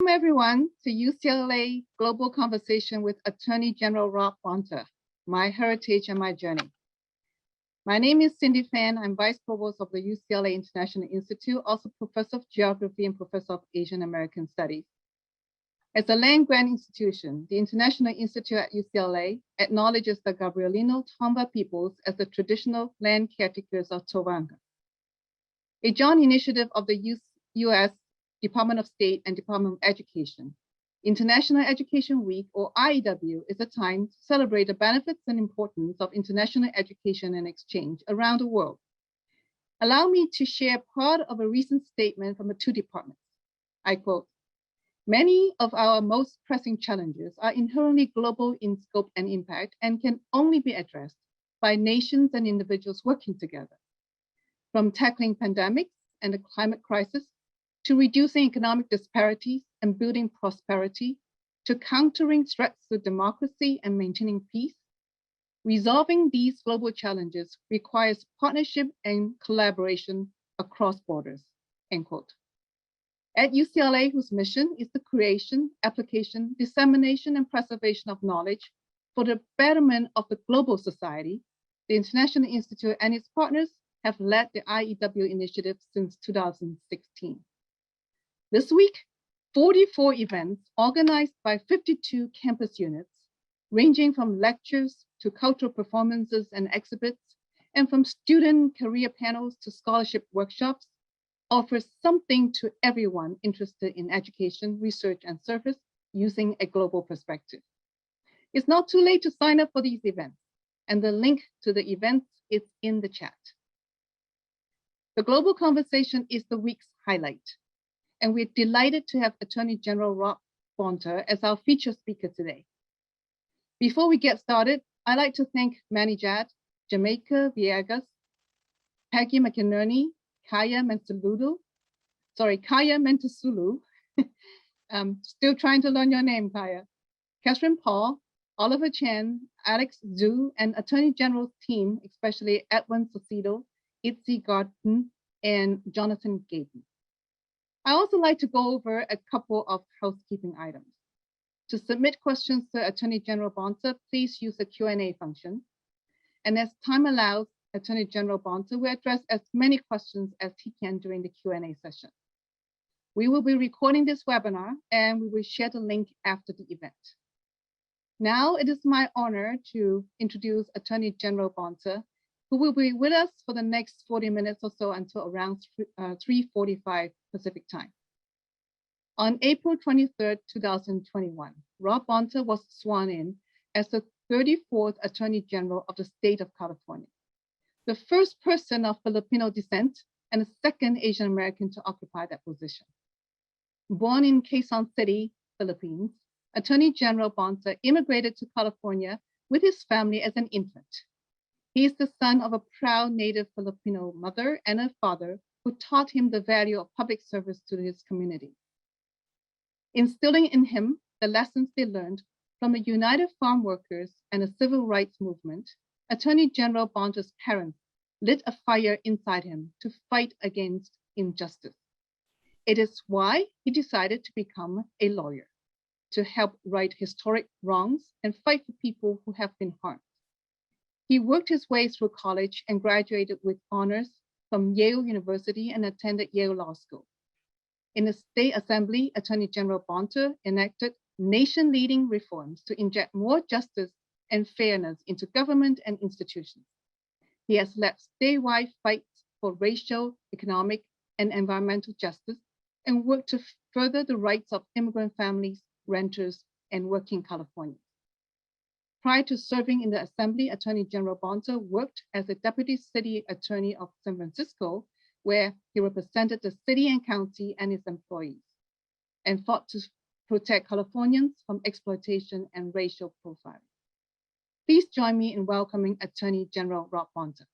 Welcome everyone to UCLA Global Conversation with Attorney General Rob Bonta, My Heritage and My Journey. My name is Cindy Fan. I'm Vice Provost of the UCLA International Institute, also Professor of Geography and Professor of Asian American Studies. As a land-grant institution, the International Institute at UCLA acknowledges the Gabrielino Tomba peoples as the traditional land caretakers of Tobanga. A joint initiative of the U.S. Department of State and Department of Education. International Education Week, or IEW, is a time to celebrate the benefits and importance of international education and exchange around the world. Allow me to share part of a recent statement from the two departments. I quote, "Many of our most pressing challenges are inherently global in scope and impact and can only be addressed by nations and individuals working together. From tackling pandemics and the climate crisis, to reducing economic disparities and building prosperity, to countering threats to democracy and maintaining peace, resolving these global challenges requires partnership and collaboration across borders," end quote. At UCLA, whose mission is the creation, application, dissemination, and preservation of knowledge for the betterment of the global society, the International Institute and its partners have led the IEW initiative since 2016. This week, 44 events organized by 52 campus units, ranging from lectures to cultural performances and exhibits, and from student career panels to scholarship workshops, offers something to everyone interested in education, research, and service using a global perspective. It's not too late to sign up for these events, and the link to the events is in the chat. The Global Conversation is the week's highlight, and we're delighted to have Attorney General Rob Bonta as our featured speaker today. Before we get started, I'd like to thank Manny Jad, Jamaica Villegas, Peggy McInerney, Kaya Mentasulu. Still trying to learn your name, Kaya. Catherine Paul, Oliver Chan, Alex Zhu, and Attorney General's team, especially Edwin Saucedo, Itzy Garten, and Jonathan Gayton. I also like to go over a couple of housekeeping items. To submit questions to Attorney General Bonta, please use the Q&A function. And as time allows, Attorney General Bonta will address as many questions as he can during the Q&A session. We will be recording this webinar and we will share the link after the event. Now it is my honor to introduce Attorney General Bonta, who will be with us for the next 40 minutes or so until around 3:45 Pacific time. On April 23rd, 2021, Rob Bonta was sworn in as the 34th Attorney General of the state of California, the first person of Filipino descent and the second Asian American to occupy that position. Born in Quezon City, Philippines, Attorney General Bonta immigrated to California with his family as an infant. He is the son of a proud native Filipino mother and a father who taught him the value of public service to his community. Instilling in him the lessons they learned from the United Farm Workers and the Civil Rights Movement, Attorney General Bonta's parents lit a fire inside him to fight against injustice. It is why he decided to become a lawyer, to help right historic wrongs and fight for people who have been harmed. He worked his way through college and graduated with honors from Yale University and attended Yale Law School. In the State Assembly, Attorney General Bonta enacted nation-leading reforms to inject more justice and fairness into government and institutions. He has led statewide fights for racial, economic, and environmental justice and worked to further the rights of immigrant families, renters, and working Californians. Prior to serving in the Assembly, Attorney General Bonta worked as a Deputy City Attorney of San Francisco, where he represented the city and county and its employees, and fought to protect Californians from exploitation and racial profiling. Please join me in welcoming Attorney General Rob Bonta.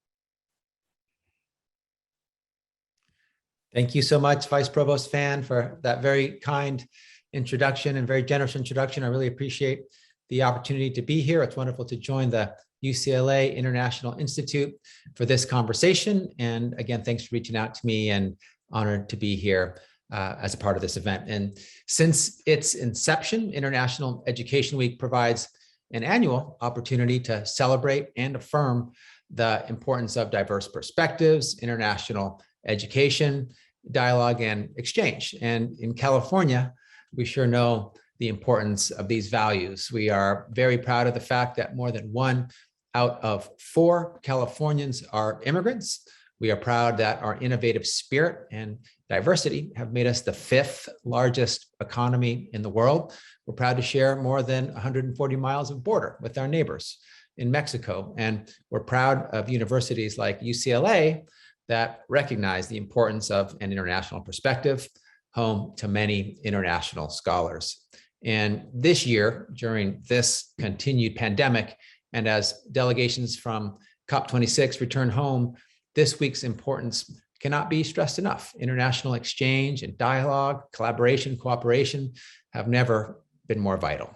Thank you so much, Vice Provost Fan, for that very kind introduction and very generous introduction. I really appreciate the opportunity to be here. It's wonderful to join the UCLA International Institute for this conversation. And again, thanks for reaching out to me, and honored to be here as a part of this event. And since its inception, International Education Week provides an annual opportunity to celebrate and affirm the importance of diverse perspectives, international education, dialogue, and exchange. And in California, we sure know the importance of these values. We are very proud of the fact that more than 1 out of 4 Californians are immigrants. We are proud that our innovative spirit and diversity have made us the 5th largest economy in the world. We're proud to share more than 140 miles of border with our neighbors in Mexico. And we're proud of universities like UCLA that recognize the importance of an international perspective, home to many international scholars. And this year, during this continued pandemic, and as delegations from COP26 return home, this week's importance cannot be stressed enough. International exchange and dialogue, collaboration, cooperation have never been more vital.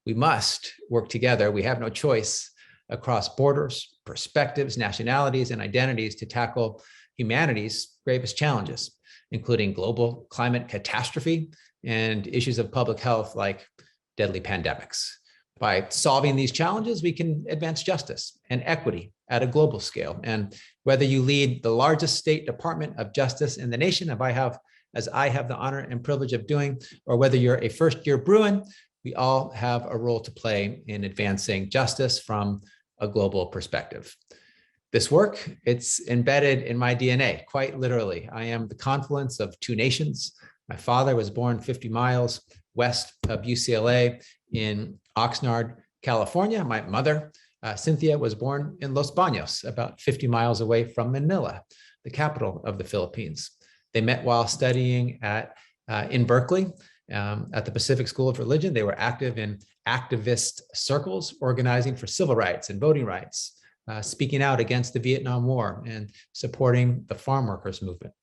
We must work together. We have no choice across borders, perspectives, nationalities, and identities to tackle humanity's gravest challenges, including global climate catastrophe and issues of public health like deadly pandemics. By solving these challenges, we can advance justice and equity at a global scale. And whether you lead the largest state department of justice in the nation, as I have the honor and privilege of doing, or whether you're a first-year Bruin, we all have a role to play in advancing justice from a global perspective. This work, it's embedded in my DNA, quite literally. I am the confluence of 2 nations. My father was born 50 miles west of UCLA in Oxnard, California. My mother, Cynthia, was born in Los Baños, about 50 miles away from Manila, the capital of the Philippines. They met while studying in Berkeley at the Pacific School of Religion. They were active in activist circles, organizing for civil rights and voting rights, speaking out against the Vietnam War and supporting the farm workers movement.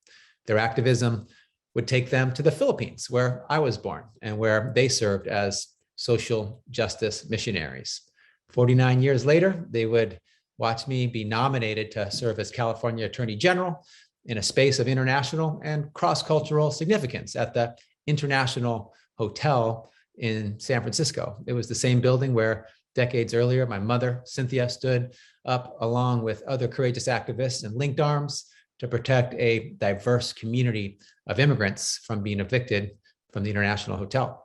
Their activism would take them to the Philippines, where I was born, and where they served as social justice missionaries. 49 years later, they would watch me be nominated to serve as California Attorney General in a space of international and cross-cultural significance at the International Hotel in San Francisco. It was the same building where decades earlier, my mother, Cynthia, stood up along with other courageous activists and linked arms to protect a diverse community of immigrants from being evicted from the International Hotel.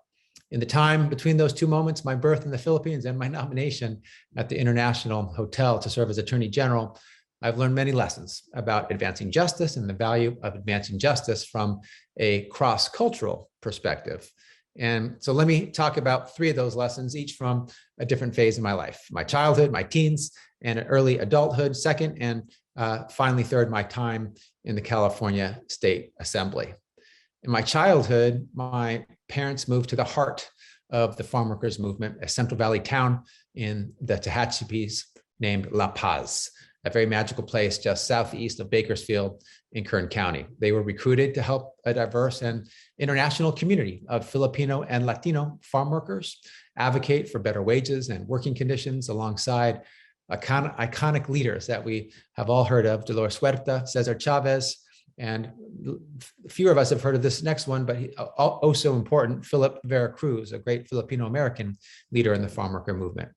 In the time between those 2 moments, my birth in the Philippines and my nomination at the International Hotel to serve as Attorney General, I've learned many lessons about advancing justice and the value of advancing justice from a cross-cultural perspective. And so let me talk about 3 of those lessons, each from a different phase in my life: my childhood, my teens, and early adulthood, second, and finally, third, my time in the California State Assembly. In my childhood, my parents moved to the heart of the farm workers movement, a Central Valley town in the Tehachapis named La Paz, a very magical place just southeast of Bakersfield in Kern County. They were recruited to help a diverse and international community of Filipino and Latino farm workers advocate for better wages and working conditions alongside iconic leaders that we have all heard of: Dolores Huerta, Cesar Chavez, and few of us have heard of this next one, but also important, Philip Vera Cruz, a great Filipino-American leader in the farm worker movement.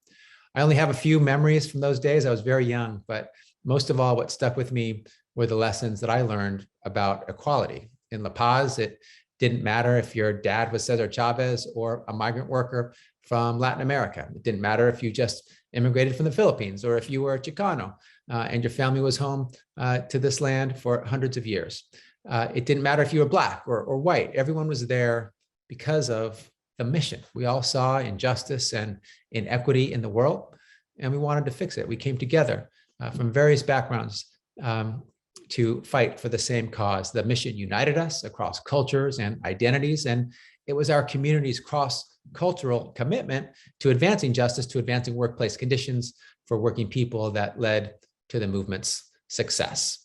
I only have a few memories from those days. I was very young, but most of all, what stuck with me were the lessons that I learned about equality. In La Paz, it didn't matter if your dad was Cesar Chavez or a migrant worker from Latin America. It didn't matter if you just immigrated from the Philippines or if you were a Chicano and your family was home to this land for hundreds of years. It didn't matter if you were Black or white. Everyone was there because of the mission. We all saw injustice and inequity in the world, and we wanted to fix it. We came together from various backgrounds to fight for the same cause. The mission united us across cultures and identities, and it was our community's cross-cultural commitment to advancing justice, to advancing workplace conditions for working people that led to the movement's success.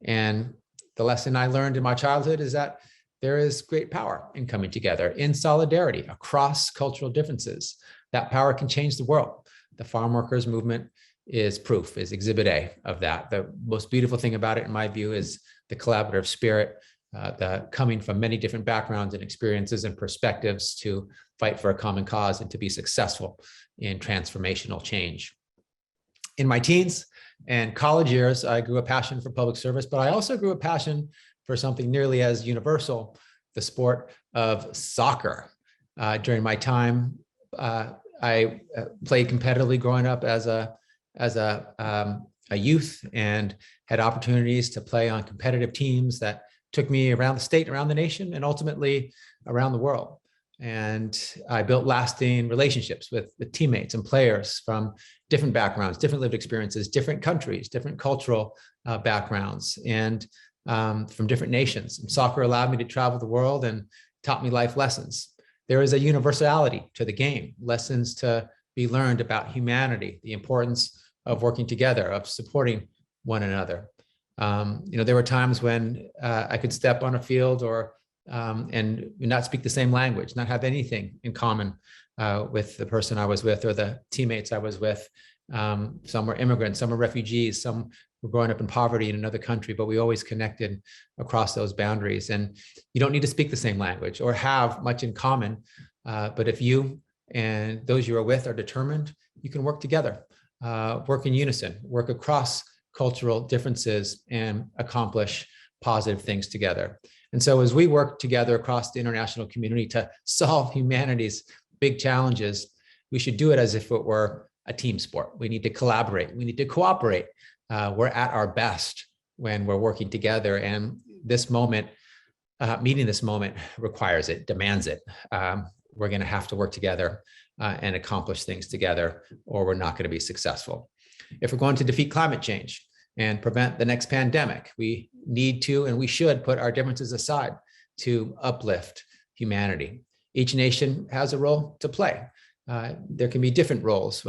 And the lesson I learned in my childhood is that there is great power in coming together in solidarity across cultural differences. That power can change the world. The farm workers movement is proof, is exhibit A of that. The most beautiful thing about it, in my view, is the collaborative spirit, the coming from many different backgrounds and experiences and perspectives to fight for a common cause and to be successful in transformational change. In my teens and college years, I grew a passion for public service, but I also grew a passion for something nearly as universal, the sport of soccer. During my time, I played competitively growing up as a youth, and had opportunities to play on competitive teams that took me around the state, around the nation, and ultimately around the world. And I built lasting relationships with teammates and players from different backgrounds, different lived experiences, different countries, different cultural backgrounds, and from different nations. And soccer allowed me to travel the world and taught me life lessons. There is a universality to the game, lessons to be learned about humanity, the importance of working together, of supporting one another. There were times when I could step on a field and not speak the same language, not have anything in common with the person I was with or the teammates I was with. Some were immigrants, some were refugees, some were growing up in poverty in another country, but we always connected across those boundaries. And you don't need to speak the same language or have much in common, but if you and those you are with are determined, you can work together, work in unison, work across cultural differences, and accomplish positive things together. And so as we work together across the international community to solve humanity's big challenges, we should do it as if it were a team sport. We need to collaborate. We need to cooperate. We're at our best when we're working together. And this moment, meeting this moment requires it, demands it. We're going to have to work together and accomplish things together, or we're not going to be successful. If we're going to defeat climate change and prevent the next pandemic, we need to and we should put our differences aside to uplift humanity. Each nation has a role to play. There can be different roles,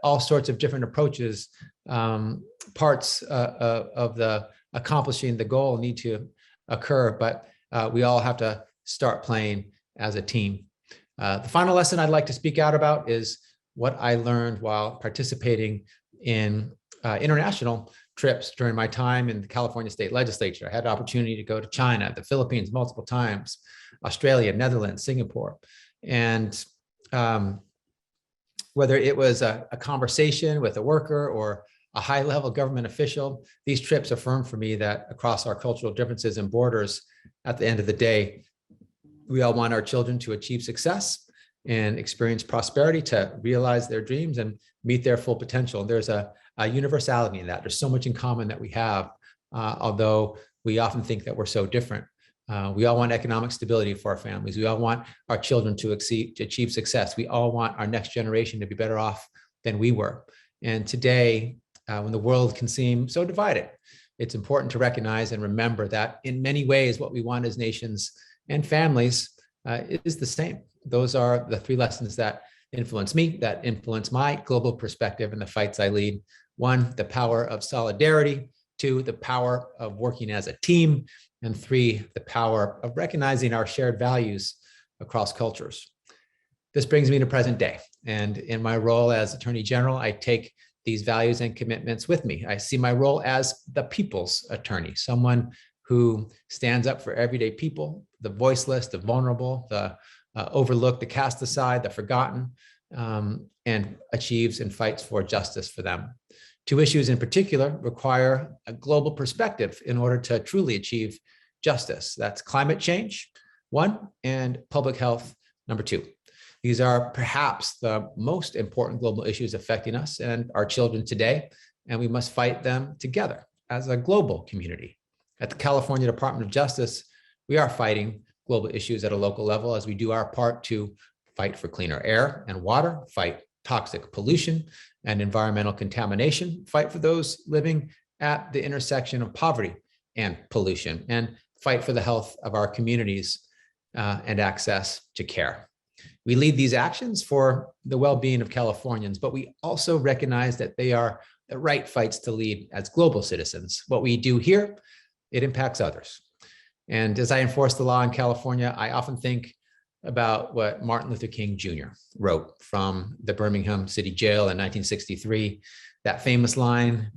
all sorts of different approaches. Parts of the accomplishing the goal need to occur, but we all have to start playing as a team. The final lesson I'd like to speak out about is what I learned while participating in international trips during my time in the California State Legislature. I had the opportunity to go to China, the Philippines multiple times, Australia, Netherlands, Singapore. And whether it was a conversation with a worker or a high-level government official, these trips affirmed for me that across our cultural differences and borders, at the end of the day, we all want our children to achieve success and experience prosperity, to realize their dreams and meet their full potential. There's a universality in that. There's so much in common that we have, although we often think that we're so different. We all want economic stability for our families. We all want our children to achieve success. We all want our next generation to be better off than we were. And today, when the world can seem so divided, it's important to recognize and remember that in many ways, what we want as nations and families is the same. Those are the three lessons that influence me, that influence my global perspective and the fights I lead. 1, the power of solidarity. 2, the power of working as a team. And 3, the power of recognizing our shared values across cultures. This brings me to present day. And in my role as Attorney General, I take these values and commitments with me. I see my role as the people's attorney, someone who stands up for everyday people, the voiceless, the vulnerable, the overlooked, the cast aside, the forgotten, and achieves and fights for justice for them. 2 issues in particular require a global perspective in order to truly achieve justice. That's climate change, 1, and public health, number 2. These are perhaps the most important global issues affecting us and our children today, and we must fight them together as a global community. At the California Department of Justice, we are fighting global issues at a local level as we do our part to fight for cleaner air and water, fight toxic pollution and environmental contamination, fight for those living at the intersection of poverty and pollution, and fight for the health of our communities and access to care. We lead these actions for the well-being of Californians, but we also recognize that they are the right fights to lead as global citizens. What we do here, it impacts others. And as I enforce the law in California, I often think about what Martin Luther King Jr. wrote from the Birmingham City Jail in 1963, that famous line,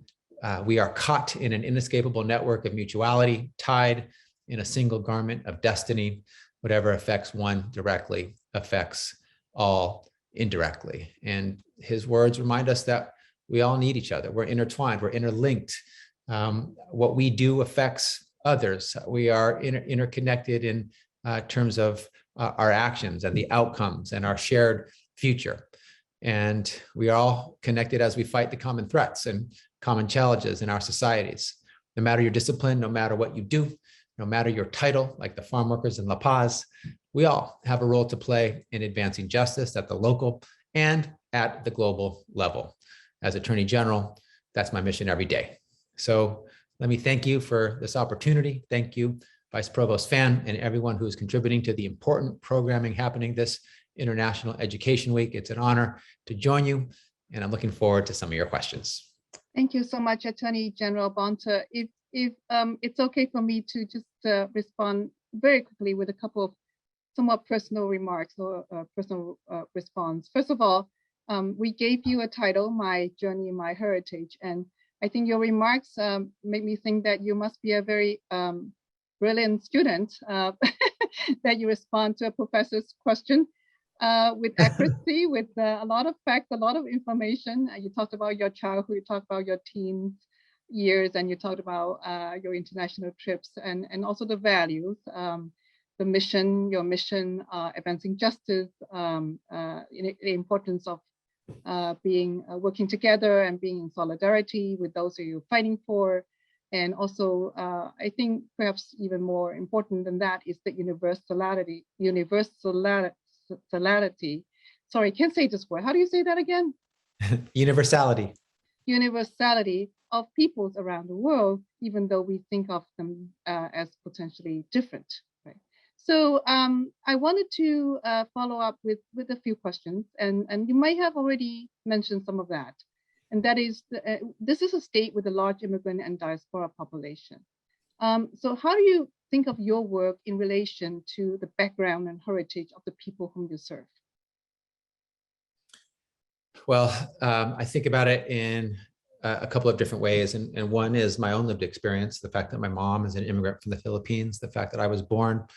we are caught in an inescapable network of mutuality, tied in a single garment of destiny. Whatever affects one directly affects all indirectly. And his words remind us that we all need each other. We're intertwined, we're interlinked. What we do affects others. We are interconnected in terms of our actions and the outcomes and our shared future. And we are all connected as we fight the common threats and common challenges in our societies. No matter your discipline, no matter what you do, no matter your title, like the farm workers in La Paz, we all have a role to play in advancing justice at the local and at the global level. As Attorney General, that's my mission every day. So let me thank you for this opportunity. Thank you, Vice Provost Fan, and everyone who is contributing to the important programming happening this International Education Week. It's an honor to join you, and I'm looking forward to some of your questions. Thank you so much, Attorney General Bonta. If it's okay for me to just respond very quickly with a couple of somewhat personal remarks or personal response. First of all, we gave you a title, My Journey, My Heritage, and I think your remarks make me think that you must be a very brilliant student, that you respond to a professor's question with accuracy, with a lot of facts, a lot of information. You talked about your childhood, you talked about your teen years, and you talked about your international trips, and also the values, the mission, your mission, advancing justice, the importance of working together and being in solidarity with those who you're fighting for. And also, I think perhaps even more important than that is the universality. Sorry, I can't say this word. How do you say that again? Universality. Universality of peoples around the world, even though we think of them as potentially different. Right? So I wanted to follow up with a few questions, and you might have already mentioned some of that. And that is, this is a state with a large immigrant and diaspora population. So how do you think of your work in relation to the background and heritage of the people whom you serve? Well, I think about it in a couple of different ways. And one is my own lived experience, the fact that my mom is an immigrant from the Philippines, the fact that I was born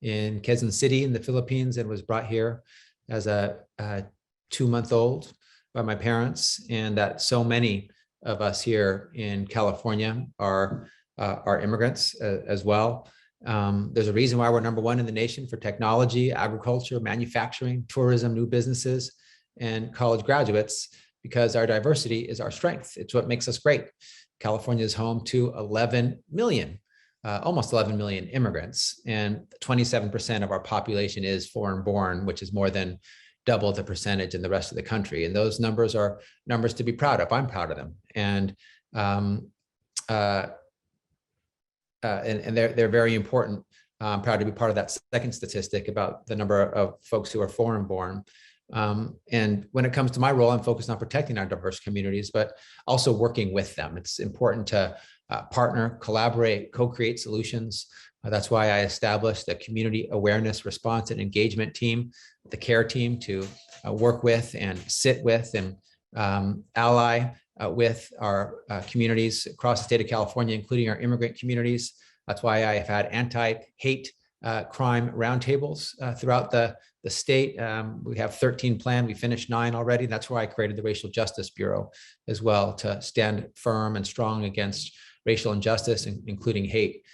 in Quezon City in the Philippines and was brought here as a 2-month-old by my parents, and that so many of us here in California are immigrants as well. There's a reason why we're #1 in the nation for technology, agriculture, manufacturing, tourism, new businesses, and college graduates, because our diversity is our strength. It's what makes us great. California is home to 11 million, almost 11 million immigrants, and 27% of our population is foreign born, which is more than double the percentage in the rest of the country. And those numbers are numbers to be proud of. I'm proud of them. And they're very important. I'm proud to be part of that second statistic about the number of folks who are foreign born. And when it comes to my role, I'm focused on protecting our diverse communities, but also working with them. It's important to partner, collaborate, co-create solutions. That's why I established the Community Awareness, Response, and Engagement team, the CARE team, to work with and sit with and ally with our communities across the state of California, including our immigrant communities. That's why I have had anti-hate crime roundtables throughout the state. We have 13 planned. We finished 9 already. That's why I created the Racial Justice Bureau as well, to stand firm and strong against racial injustice, including hate,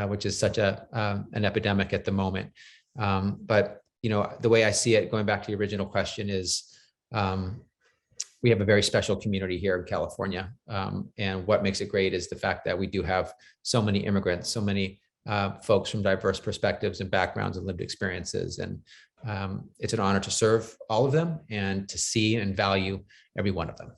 which is such an epidemic at the moment. But you know, the way I see it, going back to the original question, is we have a very special community here in California. And what makes it great is the fact that we do have so many immigrants, so many folks from diverse perspectives and backgrounds and lived experiences. And it's an honor to serve all of them and to see and value every one of them.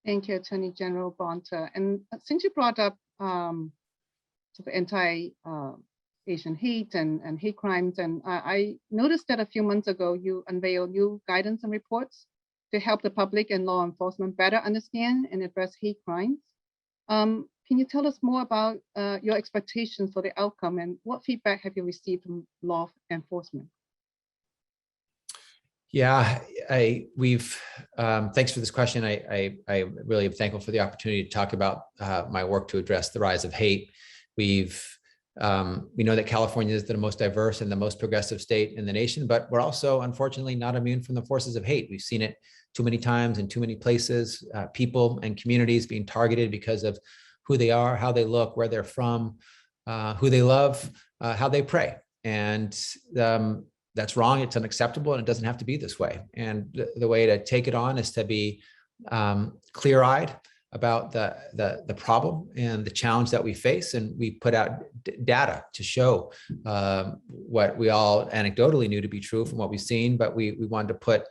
Thank you, Attorney General Bonta. And since you brought up sort of anti-Asian hate and hate crimes, and I noticed that a few months ago, you unveiled new guidance and reports to help the public and law enforcement better understand and address hate crimes. Can you tell us more about your expectations for the outcome, and what feedback have you received from law enforcement? Yeah, thanks for this question. I really am thankful for the opportunity to talk about my work to address the rise of hate. We know that California is the most diverse and the most progressive state in the nation, but we're also, unfortunately, not immune from the forces of hate. We've seen it too many times in too many places, people and communities being targeted because of who they are, how they look, where they're from, who they love, how they pray. And that's wrong. It's unacceptable, and it doesn't have to be this way. And the way to take it on is to be clear-eyed about the problem and the challenge that we face. And we put out data to show what we all anecdotally knew to be true from what we've seen, but we wanted to put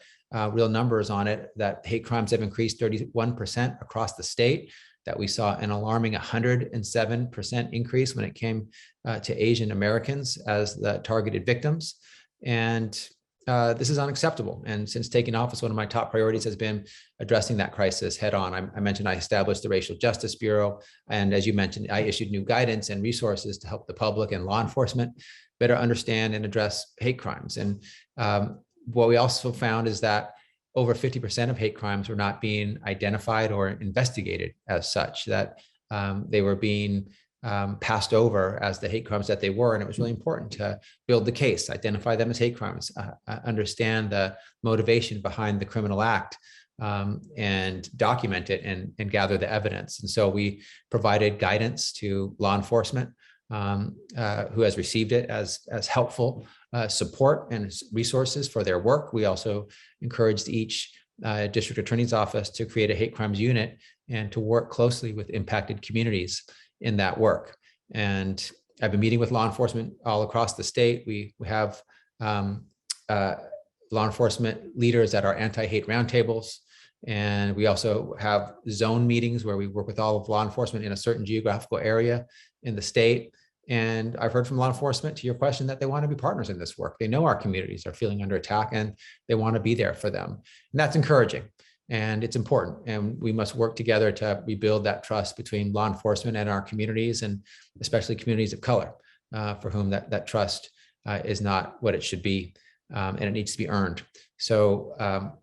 real numbers on it, that hate crimes have increased 31% across the state, that we saw an alarming 107% increase when it came to Asian Americans as the targeted victims. And this is unacceptable. And since taking office, one of my top priorities has been addressing that crisis head on. I mentioned I established the Racial Justice Bureau. And as you mentioned, I issued new guidance and resources to help the public and law enforcement better understand and address hate crimes. And what we also found is that over 50% of hate crimes were not being identified or investigated as such, that they were being passed over as the hate crimes that they were. And it was really important to build the case, identify them as hate crimes, understand the motivation behind the criminal act, and document it and gather the evidence. And so we provided guidance to law enforcement who has received it as helpful support and resources for their work. We also encouraged each district attorney's office to create a hate crimes unit and to work closely with impacted communities in that work. And I've been meeting with law enforcement all across the state. We have law enforcement leaders at our anti-hate roundtables. And we also have zone meetings where we work with all of law enforcement in a certain geographical area in the state. And I've heard from law enforcement, to your question, that they want to be partners in this work. They know our communities are feeling under attack and they want to be there for them. And that's encouraging. And it's important, and we must work together to rebuild that trust between law enforcement and our communities, and especially communities of color, for whom that trust is not what it should be, and it needs to be earned. So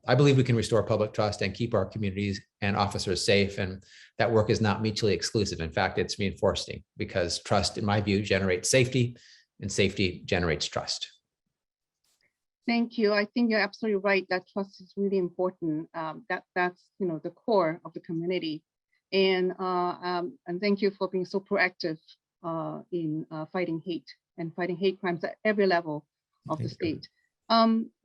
I believe we can restore public trust and keep our communities and officers safe, and that work is not mutually exclusive. In fact, it's reinforcing, because trust, in my view, generates safety, and safety generates trust. Thank you. I think you're absolutely right that trust is really important. That's the core of the community, and thank you for being so proactive in fighting hate and fighting hate crimes at every level of the state.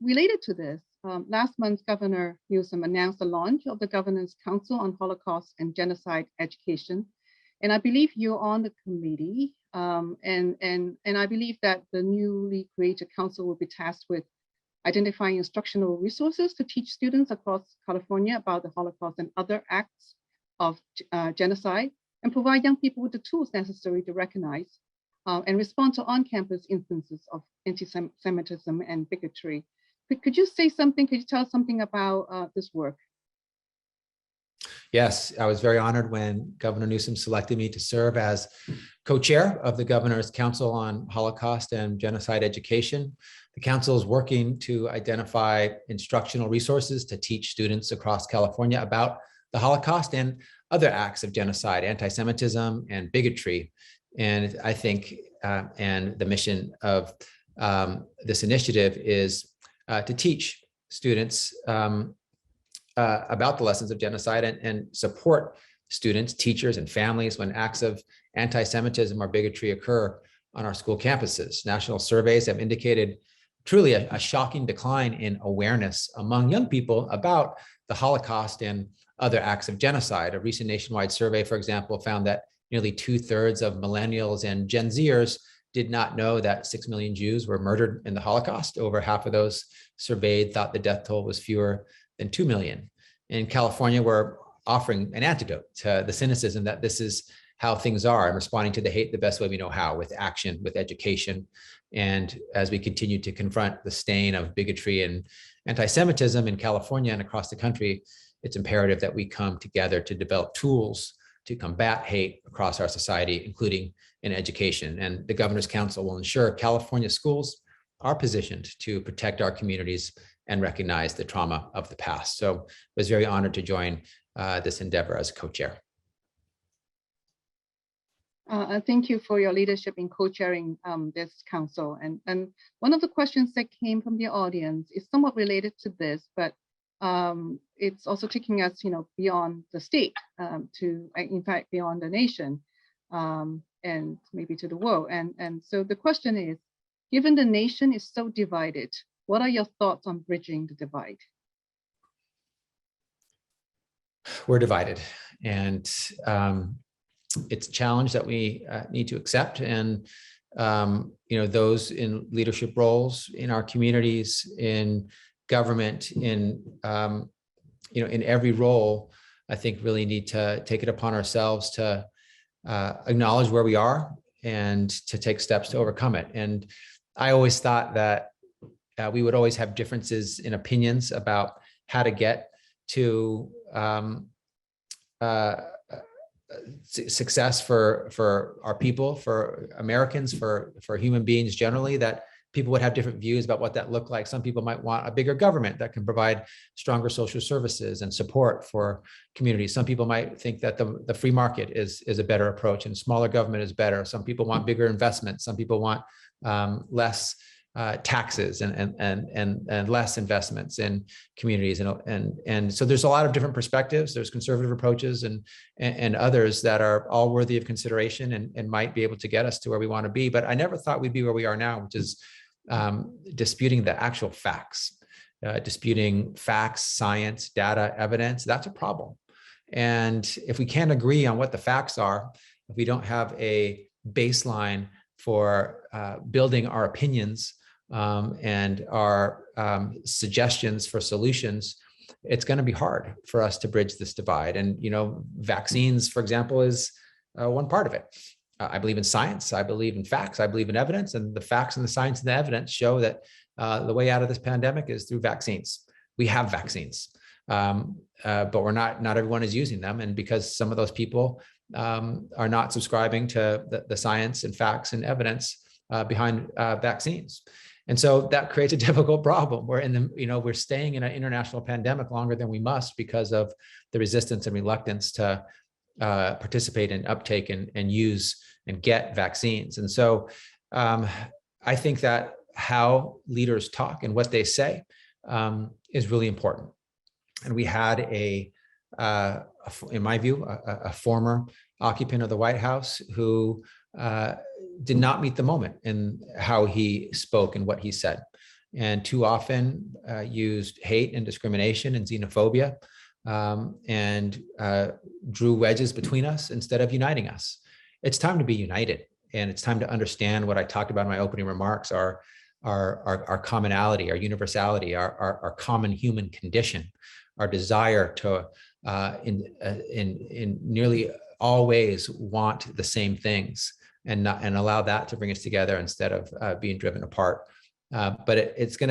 Related to this, last month, Governor Newsom announced the launch of the Governor's Council on Holocaust and Genocide Education, and I believe you're on the committee, and I believe that the newly created council will be tasked with identifying instructional resources to teach students across California about the Holocaust and other acts of genocide, and provide young people with the tools necessary to recognize and respond to on-campus instances of anti-Semitism and bigotry. Could you say something, could you tell us something about this work? Yes, I was very honored when Governor Newsom selected me to serve as co-chair of the Governor's Council on Holocaust and Genocide Education. The council is working to identify instructional resources to teach students across California about the Holocaust and other acts of genocide, anti-Semitism, and bigotry. And I think, and the mission of this initiative is to teach students about the lessons of genocide and support students, teachers, and families when acts of anti-Semitism or bigotry occur on our school campuses. National surveys have indicated truly a shocking decline in awareness among young people about the Holocaust and other acts of genocide. A recent nationwide survey, for example, found that nearly 2/3 of millennials and Gen Zers did not know that 6 million Jews were murdered in the Holocaust. Over half of those surveyed thought the death toll was fewer than 2 million. In California, we're offering an antidote to the cynicism that this is how things are, and responding to the hate the best way we know how, with action, with education. And as we continue to confront the stain of bigotry and anti-Semitism in California and across the country, it's imperative that we come together to develop tools to combat hate across our society, including in education. And the Governor's Council will ensure California schools are positioned to protect our communities and recognize the trauma of the past. So I was very honored to join this endeavor as co-chair. Thank you for your leadership in co-chairing this council. And one of the questions that came from the audience is somewhat related to this, but it's also taking us, beyond the state to, in fact, beyond the nation and maybe to the world. And so the question is, given the nation is so divided, what are your thoughts on bridging the divide? We're divided, and it's a challenge that we need to accept. And those in leadership roles in our communities, in government, in every role, I think really need to take it upon ourselves to acknowledge where we are and to take steps to overcome it. And I always thought that we would always have differences in opinions about how to get to success for our people, for Americans, for human beings generally, that people would have different views about what that looked like. Some people might want a bigger government that can provide stronger social services and support for communities. Some people might think that the free market is a better approach and smaller government is better. Some people want bigger investment. Some people want less taxes and less investments in communities. And so there's a lot of different perspectives. There's conservative approaches and others that are all worthy of consideration and might be able to get us to where we want to be. But I never thought we'd be where we are now, which is disputing the actual facts, disputing facts, science, data, evidence. That's a problem. And if we can't agree on what the facts are, if we don't have a baseline for building our opinions and our suggestions for solutions, it's going to be hard for us to bridge this divide. And, vaccines, for example, is one part of it. I believe in science. I believe in facts. I believe in evidence. And the facts and the science and the evidence show that the way out of this pandemic is through vaccines. We have vaccines, but not everyone is using them. And because some of those people are not subscribing to the science and facts and evidence behind vaccines. And so that creates a difficult problem. We're staying in an international pandemic longer than we must because of the resistance and reluctance to participate in uptake and use and get vaccines. And so I think that how leaders talk and what they say is really important. And we had in my view, a former occupant of the White House who did not meet the moment in how he spoke and what he said, and too often used hate and discrimination and xenophobia and drew wedges between us instead of uniting us. It's time to be united, and it's time to understand what I talked about in my opening remarks, our commonality, our universality, our common human condition, our desire to in nearly all ways want the same things, and allow that to bring us together instead of being driven apart. But it's going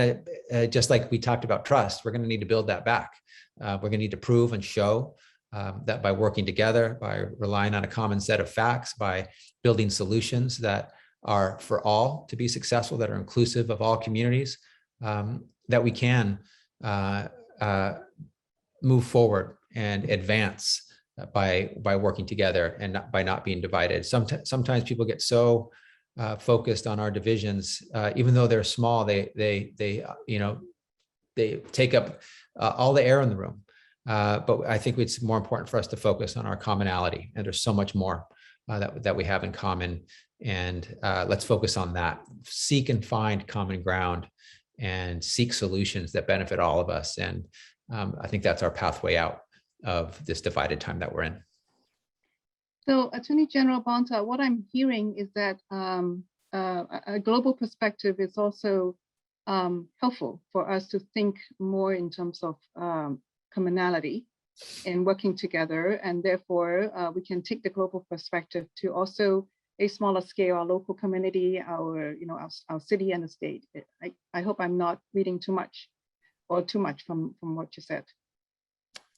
to, just like we talked about trust, we're going to need to build that back. We're going to need to prove and show that by working together, by relying on a common set of facts, by building solutions that are for all to be successful, that are inclusive of all communities, that we can move forward and advance by working together and by not being divided. Sometimes people get so focused on our divisions, even though they're small, they take up all the air in the room. But I think it's more important for us to focus on our commonality, and there's so much more that we have in common. And let's focus on that. Seek and find common ground, and seek solutions that benefit all of us. And I think that's our pathway out of this divided time that we're in. So, Attorney General Bonta, what I'm hearing is that a global perspective is also helpful for us to think more in terms of commonality and working together, and therefore we can take the global perspective to also a smaller scale, our local community, our city and the state. I hope I'm not reading too much from what you said.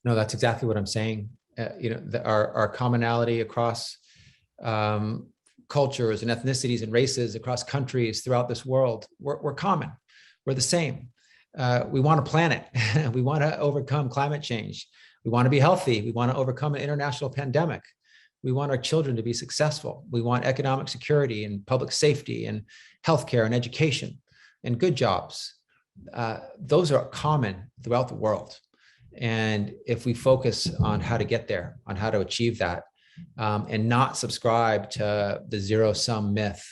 No, that's exactly what I'm saying. Our commonality across cultures and ethnicities and races, across countries throughout this world, we're common. We're the same. we want a planet. We want to overcome climate change. We want to be healthy. We want to overcome an international pandemic. We want our children to be successful. We want economic security and public safety and healthcare and education and good jobs. Those are common throughout the world. And if we focus on how to get there, on how to achieve that, and not subscribe to the zero-sum myth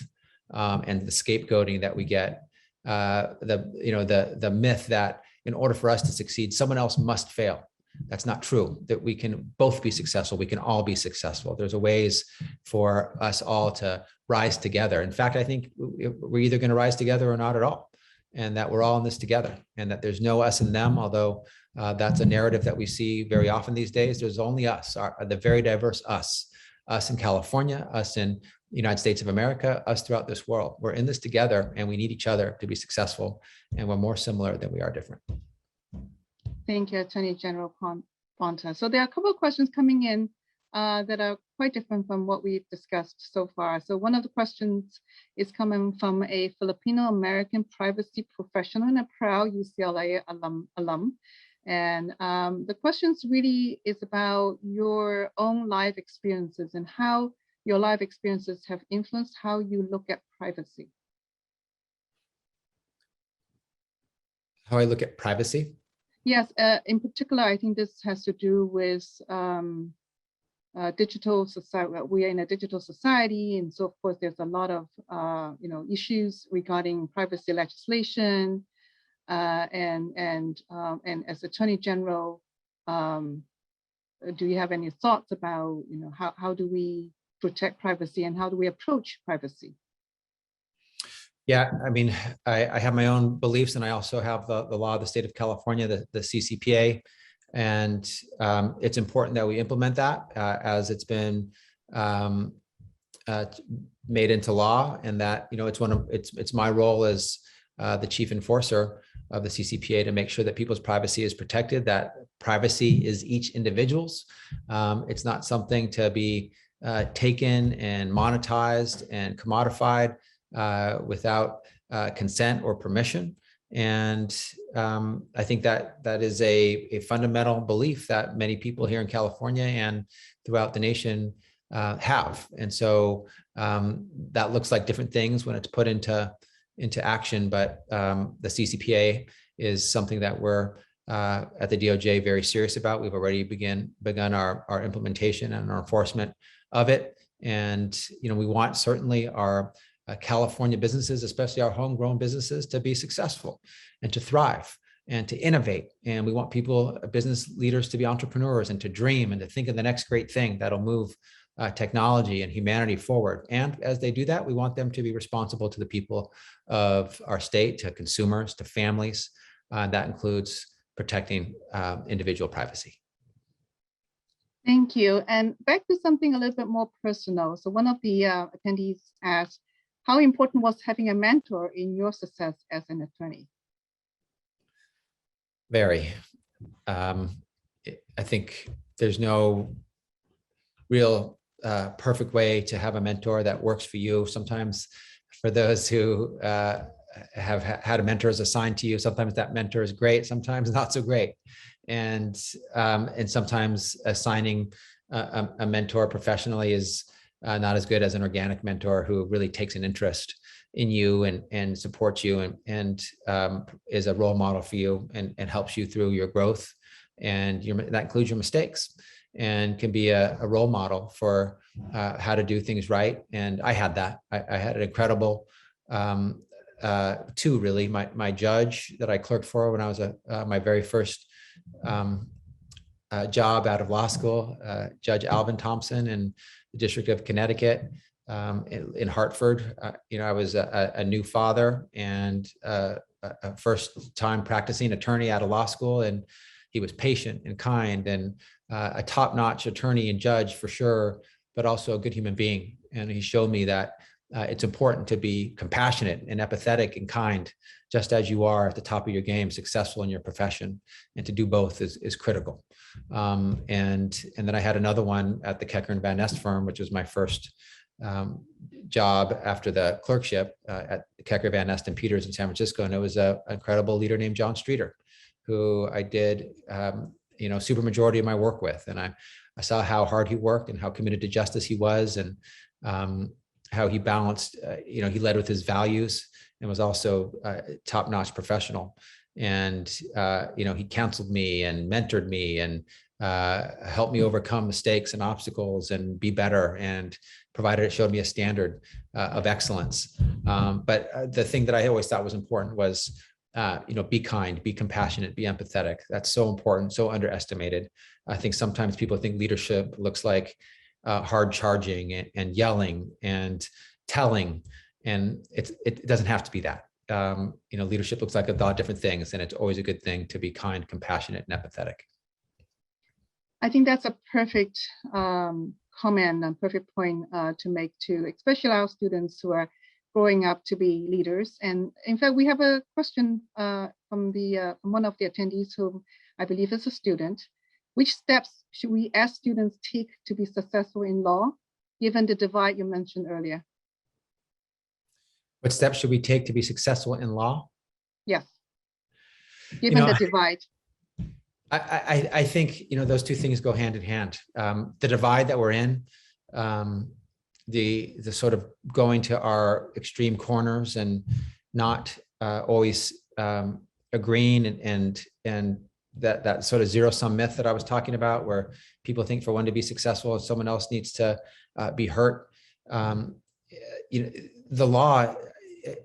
and the scapegoating that we get, the myth that in order for us to succeed, someone else must fail. That's not true, that we can both be successful. We can all be successful. There's a ways for us all to rise together. In fact, I think we're either going to rise together or not at all, and that we're all in this together, and that there's no us and them, although that's a narrative that we see very often these days. There's only us, the very diverse us in California, us in the United States of America, us throughout this world. We're in this together, and we need each other to be successful, and we're more similar than we are different. Thank you, Attorney General Ponta. So there are a couple of questions coming in that are quite different from what we've discussed so far. So one of the questions is coming from a Filipino-American privacy professional and a proud UCLA alum. And the questions really is about your own life experiences and how your life experiences have influenced how you look at privacy. How I look at privacy? Yes, in particular, I think this has to do with digital society. We are in a digital society, and so of course there's a lot of issues regarding privacy legislation, and as Attorney General, do you have any thoughts about how do we protect privacy and how do we approach privacy? Yeah, I mean, I have my own beliefs, and I also have the law of the state of California, the CCPA, and it's important that we implement that as it's been made into law, and that it's my role as the chief enforcer of the CCPA to make sure that people's privacy is protected. That privacy is each individual's. It's not something to be taken and monetized and commodified without consent or permission. And I think that is a fundamental belief that many people here in California and throughout the nation have. And so that looks like different things when it's put into action, but the CCPA is something that we're at the DOJ very serious about. We've already begun our implementation and our enforcement of it. And we want certainly our California businesses, especially our homegrown businesses, to be successful and to thrive and to innovate. And we want business leaders to be entrepreneurs and to dream and to think of the next great thing that'll move technology and humanity forward. And as they do that, we want them to be responsible to the people of our state, to consumers, to families. That includes protecting individual privacy. Thank you. And back to something a little bit more personal. So one of the attendees asked, how important was having a mentor in your success as an attorney? Very. I think there's no real perfect way to have a mentor that works for you. Sometimes for those who have had mentors assigned to you, sometimes that mentor is great, sometimes not so great. And sometimes assigning a mentor professionally is not as good as an organic mentor who really takes an interest in you and supports you and is a role model for you and helps you through your growth. And that includes your mistakes and can be a role model for how to do things right. And I had that. I had an incredible two, really. My judge that I clerked for when I was my very first job out of law school, Judge Alvin Thompson in the District of Connecticut in Hartford. I was a new father and a first time practicing attorney out of law school, and he was patient and kind and a top-notch attorney and judge for sure, but also a good human being. And he showed me that it's important to be compassionate and empathetic and kind, just as you are at the top of your game, successful in your profession, and to do both is critical. And then I had another one at the Kecker and Van Nest firm, which was my first job after the clerkship at Kecker Van Nest and Peters in San Francisco. And it was an incredible leader named John Streeter, who I did, super majority of my work with. And I saw how hard he worked and how committed to justice he was, and how he balanced, he led with his values and was also a top-notch professional. And, he counseled me and mentored me and helped me overcome mistakes and obstacles and be better, and showed me a standard of excellence. But the thing that I always thought was important was, be kind, be compassionate, be empathetic. That's so important, so underestimated. I think sometimes people think leadership looks like hard charging and yelling and telling, and it doesn't have to be that. Leadership looks like a lot of different things, and it's always a good thing to be kind, compassionate, and empathetic. I think that's a perfect comment and perfect point to make to especially our students who are growing up to be leaders. And in fact, we have a question from one of the attendees who I believe is a student. Which steps should we as students take to be successful in law, given the divide you mentioned earlier? What steps should we take to be successful in law? Yes, given the divide. I think, those two things go hand in hand. The divide that we're in, the sort of going to our extreme corners and not always agreeing, and that sort of zero-sum myth that I was talking about, where people think for one to be successful, someone else needs to be hurt. The law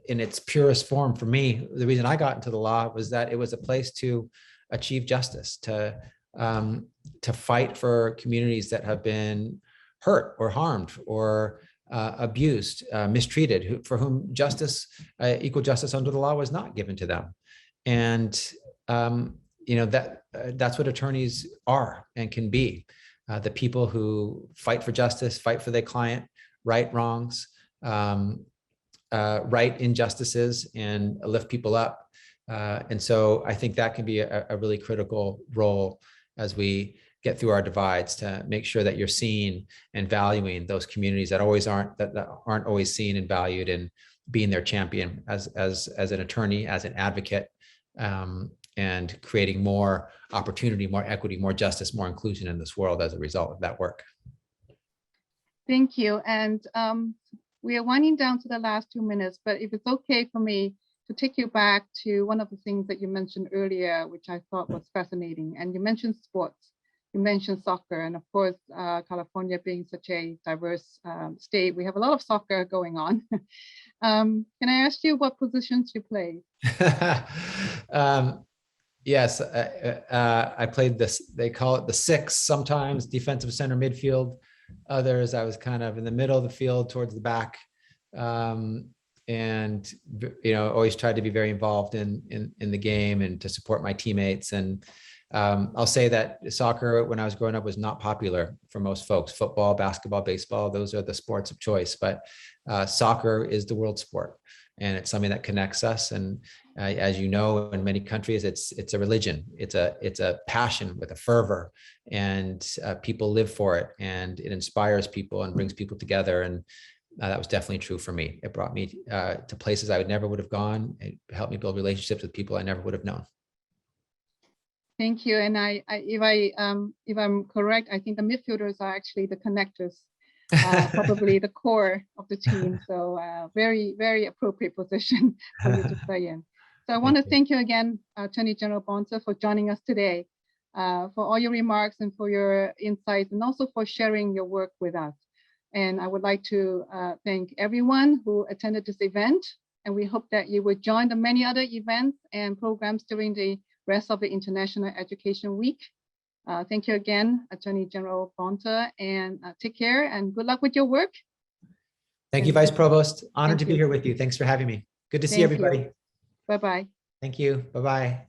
in its purest form, for me, the reason I got into the law was that it was a place to achieve justice, to fight for communities that have been hurt or harmed or abused, mistreated, for whom justice, equal justice under the law was not given to them. And that's what attorneys are and can be, the people who fight for justice, fight for their client, right wrongs, right injustices, and lift people up. And so I think that can be a really critical role as we get through our divides, to make sure that you're seeing and valuing those communities that aren't always seen and valued, and being their champion as an attorney, as an advocate, and creating more opportunity, more equity, more justice, more inclusion in this world as a result of that work. Thank you. And we are winding down to the last 2 minutes, but if it's okay for me to take you back to one of the things that you mentioned earlier, which I thought was fascinating. And you mentioned sports, you mentioned soccer, and of course, California being such a diverse state, we have a lot of soccer going on. Can I ask you what positions you play? Yes, I played this, they call it the six, sometimes defensive center, midfield. Others, I was kind of in the middle of the field towards the back. And always tried to be very involved in the game and to support my teammates. And I'll say that soccer, when I was growing up, was not popular for most folks. Football, basketball, baseball, those are the sports of choice. But soccer is the world sport, and it's something that connects us. And as you know, in many countries, it's a religion. It's a passion with a fervor, and people live for it, and it inspires people and brings people together. And that was definitely true for me. It brought me to places I never would have gone. It helped me build relationships with people I never would have known. Thank you. And if I'm correct, I think the midfielders are actually the connectors, probably the core of the team. So very, very appropriate position for you to play in. So I want to thank you again, Attorney General Bonta, for joining us today, for all your remarks and for your insights, and also for sharing your work with us. And I would like to thank everyone who attended this event, and we hope that you would join the many other events and programs during the rest of the International Education Week. Thank you again, Attorney General Bonta, and take care and good luck with your work. Thank you, Vice Provost. Honored to be here with you. Thanks for having me. Good to see everybody. Bye-bye. Thank you. Bye-bye.